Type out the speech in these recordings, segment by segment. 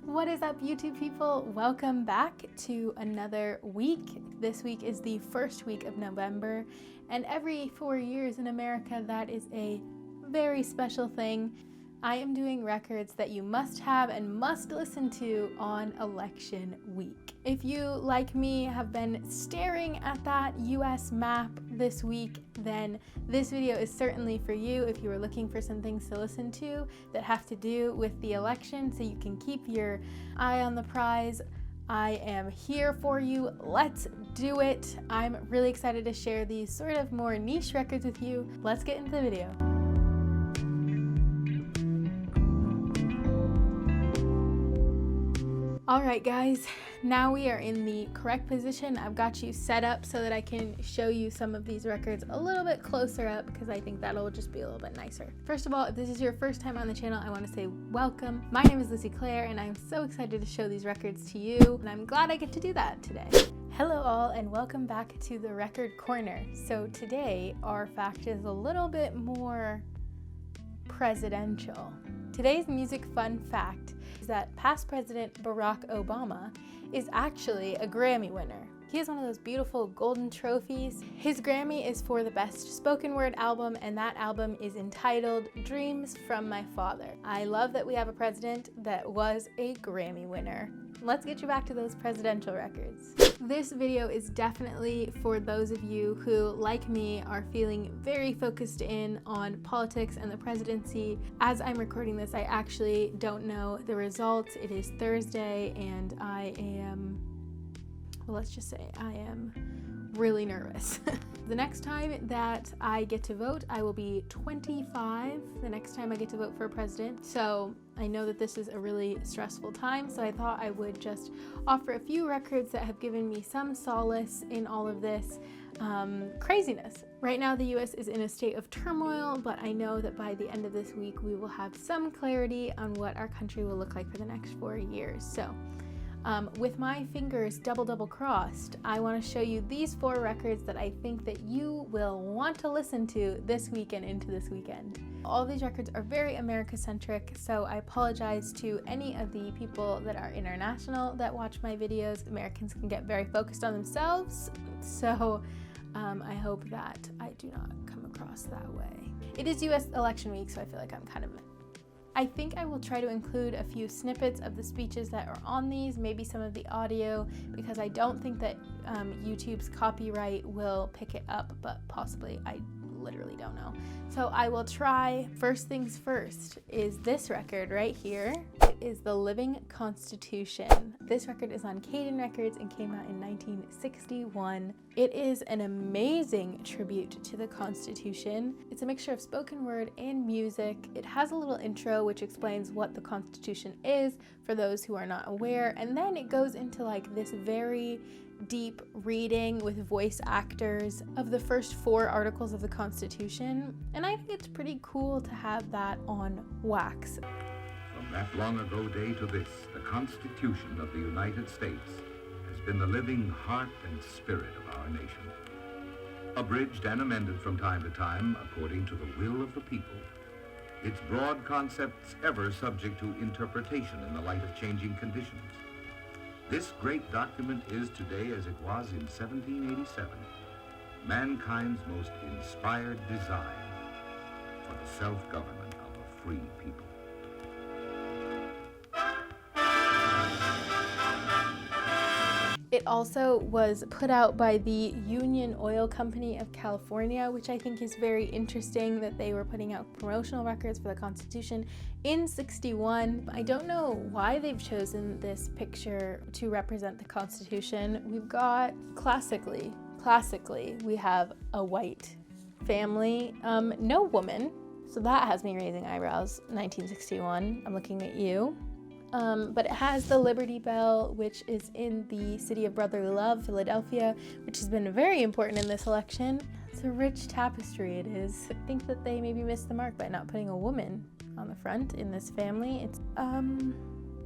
What is up, YouTube people? Welcome back to another week. This week is the first week of November, and every 4 years in America, that is a very special thing. I am doing records that you must have and must listen to on election week. If you, like me, have been staring at that US map this week, then this video is certainly for you if you are looking for some things to listen to that have to do with the election so you can keep your eye on the prize. I am here for you. Let's do it. I'm really excited to share these sort of more niche records with you. Let's get into the video. Alright guys, now we are in the correct position. I've got you set up so that I can show you some of these records a little bit closer up because I think that'll just be a little bit nicer. First of all, if this is your first time on the channel, I want to say welcome. My name is Lucy Claire and I'm so excited to show these records to you, and I'm glad I get to do that today. Hello all and welcome back to the Record Corner. So today our fact is a little bit more presidential. Today's music fun fact is that past President Barack Obama is actually a Grammy winner. He has one of those beautiful golden trophies. His Grammy is for the best spoken word album, and that album is entitled Dreams from My Father. I love that we have a president that was a Grammy winner. Let's get you back to those presidential records. This video is definitely for those of you who, like me, are feeling very focused in on politics and the presidency. As I'm recording this, I actually don't know the results. It is Thursday and I am, well, let's just say I am really nervous. The next time that I get to vote, I will be 25 the next time I get to vote for a president. So I know that this is a really stressful time, so I thought I would just offer a few records that have given me some solace in all of this craziness. Right now the US is in a state of turmoil, but I know that by the end of this week we will have some clarity on what our country will look like for the next 4 years. So with my fingers double crossed, I want to show you these 4 records that I think that you will want to listen to this weekend into this weekend. All these records are very America-centric, so I apologize to any of the people that are international that watch my videos. Americans can get very focused on themselves, so I hope that I do not come across that way. It is US election week, so I feel like I think I will try to include a few snippets of the speeches that are on these, maybe some of the audio, because I don't think that YouTube's copyright will pick it up, but possibly, I literally don't know. So I will try. First things first is this record right here. It is The Living Constitution. This record is on Caden Records and came out in 1961. It is an amazing tribute to the Constitution. It's a mixture of spoken word and music. It has a little intro which explains what the Constitution is for those who are not aware, and then it goes into like this very deep reading with voice actors of the first 4 articles of the Constitution, and I think it's pretty cool to have that on wax. From that long ago day to this, the Constitution of the United States has been the living heart and spirit of our nation. Abridged and amended from time to time according to the will of the people, its broad concepts ever subject to interpretation in the light of changing conditions. This great document is today as it was in 1787, mankind's most inspired design for the self-government of a free people. It also was put out by the Union Oil Company of California, which I think is very interesting that they were putting out promotional records for the Constitution in '61. I don't know why they've chosen this picture to represent the Constitution. We've got, classically, we have a white family, no woman. So that has me raising eyebrows. 1961, I'm looking at you. But it has the Liberty Bell, which is in the city of brotherly love, Philadelphia, which has been very important in this election. It's a rich tapestry, it is. I think that they maybe missed the mark by not putting a woman on the front in this family. It's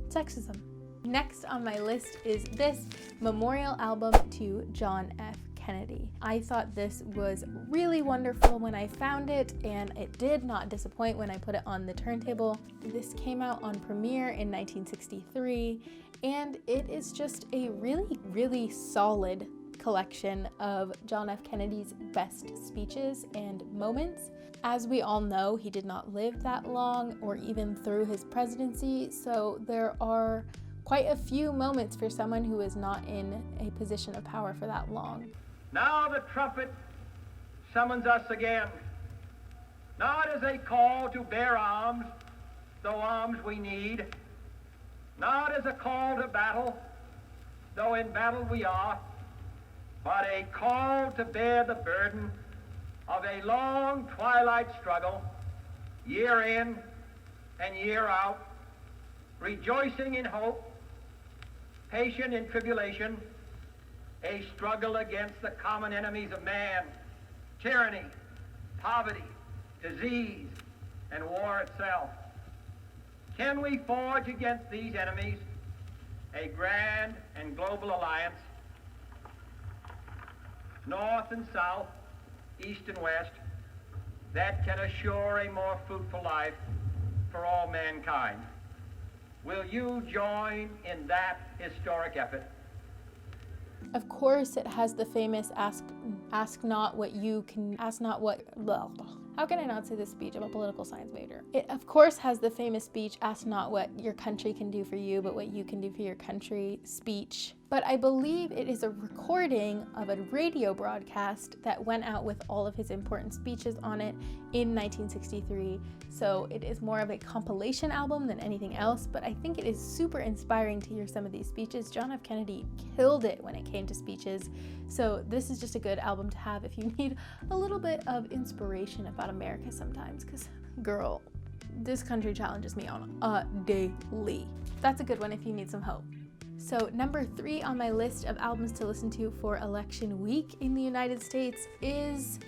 sexism. Next on my list is this memorial album to John F. Kennedy. I thought this was really wonderful when I found it, and it did not disappoint when I put it on the turntable. This came out on premiere in 1963, and it is just a really, really solid collection of John F. Kennedy's best speeches and moments. As we all know, he did not live that long or even through his presidency, so there are quite a few moments for someone who is not in a position of power for that long. Now the trumpet summons us again, not as a call to bear arms, though arms we need, not as a call to battle, though in battle we are, but a call to bear the burden of a long twilight struggle, year in and year out, rejoicing in hope, patient in tribulation, a struggle against the common enemies of man, tyranny, poverty, disease, and war itself. Can we forge against these enemies a grand and global alliance, north and south, east and west, that can assure a more fruitful life for all mankind? Will you join in that historic effort? Of course, it has the famous ask not what you can, ask not what, blah, blah. How can I not say this speech? I'm a political science major. It, of course, has the famous speech, ask not what your country can do for you, but what you can do for your country speech. But I believe it is a recording of a radio broadcast that went out with all of his important speeches on it in 1963. So it is more of a compilation album than anything else, but I think it is super inspiring to hear some of these speeches. John F. Kennedy killed it when it came to speeches. So this is just a good album to have if you need a little bit of inspiration about America sometimes, because girl, this country challenges me on a daily. That's a good one if you need some hope. So number 3 on my list of albums to listen to for election week in the United States is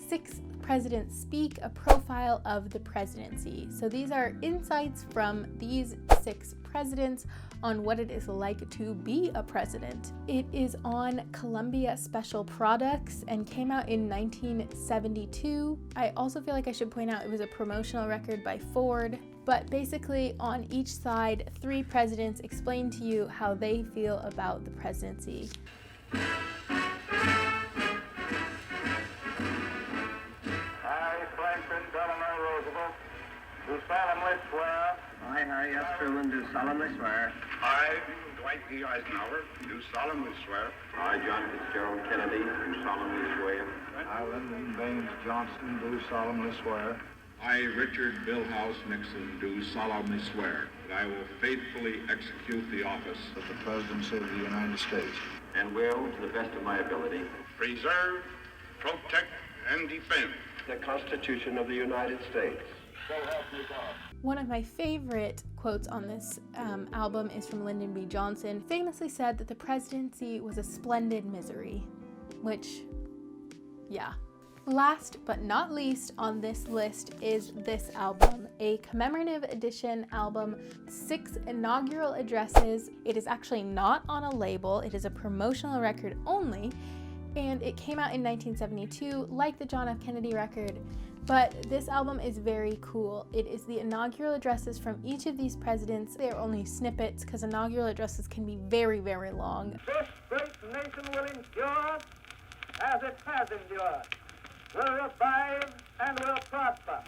Sixth Presidents Speak, a profile of the presidency. So these are insights from these 6 presidents on what it is like to be a president. It is on Columbia Special Products and came out in 1972. I also feel like I should point out it was a promotional record by Ford. But basically, on each side, 3 presidents explain to you how they feel about the presidency. I, Franklin Delano Roosevelt, do solemnly swear. I, Harry S. Truman, do solemnly swear. I, Dwight D. Eisenhower, do solemnly swear. I, John Fitzgerald Kennedy, do solemnly swear. I, Lyndon Baines Johnson, do solemnly swear. I, Richard Bilhouse Nixon, do solemnly swear that I will faithfully execute the office of the presidency of the United States. And will, to the best of my ability, preserve, protect, and defend the Constitution of the United States. So help me God. One of my favorite quotes on this album is from Lyndon B. Johnson. Famously said that the presidency was a splendid misery, which, yeah. Last but not least on this list is this album, a commemorative edition album, 6 inaugural addresses. It is actually not on a label, it is a promotional record only, and it came out in 1972 like the John F. Kennedy record, but this album is very cool. It is the inaugural addresses from each of these presidents. They are only snippets because inaugural addresses can be very, very long. This great nation will endure as it has endured, will revive and will prosper.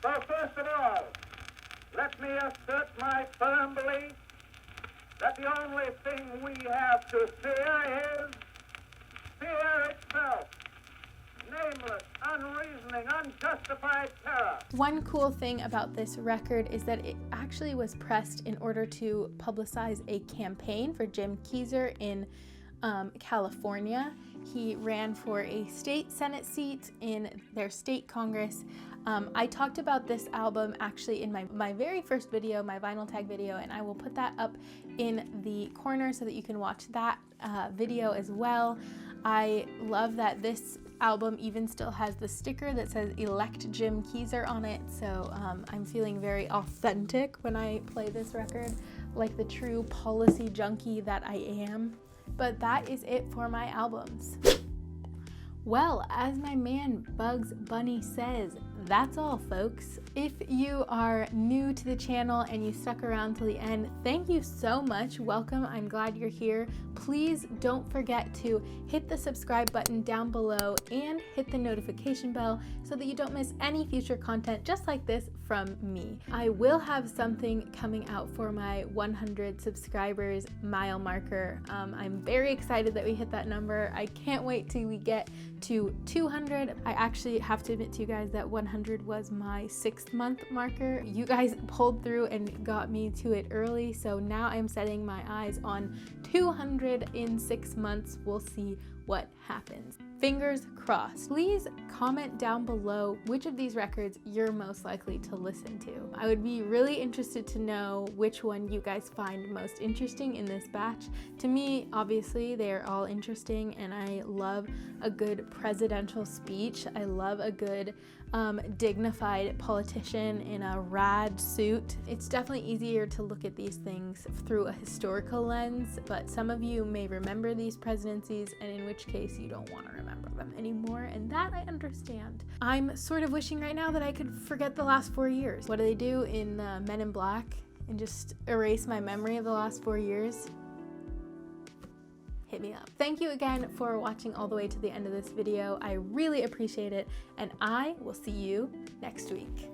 So first of all, let me assert my firm belief that the only thing we have to fear is fear itself. Nameless, unreasoning, unjustified terror. One cool thing about this record is that it actually was pressed in order to publicize a campaign for Jim Keyser in California. He ran for a state Senate seat in their state Congress. I talked about this album actually in my very first video, my vinyl tag video, and I will put that up in the corner so that you can watch that video as well. I love that this album even still has the sticker that says Elect Jim Keyser on it, so I'm feeling very authentic when I play this record, like the true policy junkie that I am. But that is it for my albums. Well, as my man Bugs Bunny says, that's all, folks. If you are new to the channel and you stuck around till the end, thank you so much. Welcome. I'm glad you're here. Please don't forget to hit the subscribe button down below and hit the notification bell so that you don't miss any future content just like this from me. I will have something coming out for my 100 subscribers mile marker. I'm very excited that we hit that number. I can't wait till we get to 200. I actually have to admit to you guys that 100 was my 6th month marker. You guys pulled through and got me to it early, so now I'm setting my eyes on 200 in 6 months. We'll see what happens. Fingers crossed. Please comment down below which of these records you're most likely to listen to. I would be really interested to know which one you guys find most interesting in this batch. To me, obviously, they're all interesting, and I love a good presidential speech. I love a good dignified politician in a rad suit. It's definitely easier to look at these things through a historical lens, but some of you may remember these presidencies, and in which case you don't want to remember them anymore, and that I understand. I'm sort of wishing right now that I could forget the last 4 years. What do they do in Men in Black and just erase my memory of the last 4 years? Hit me up. Thank you again for watching all the way to the end of this video. I really appreciate it, and I will see you next week.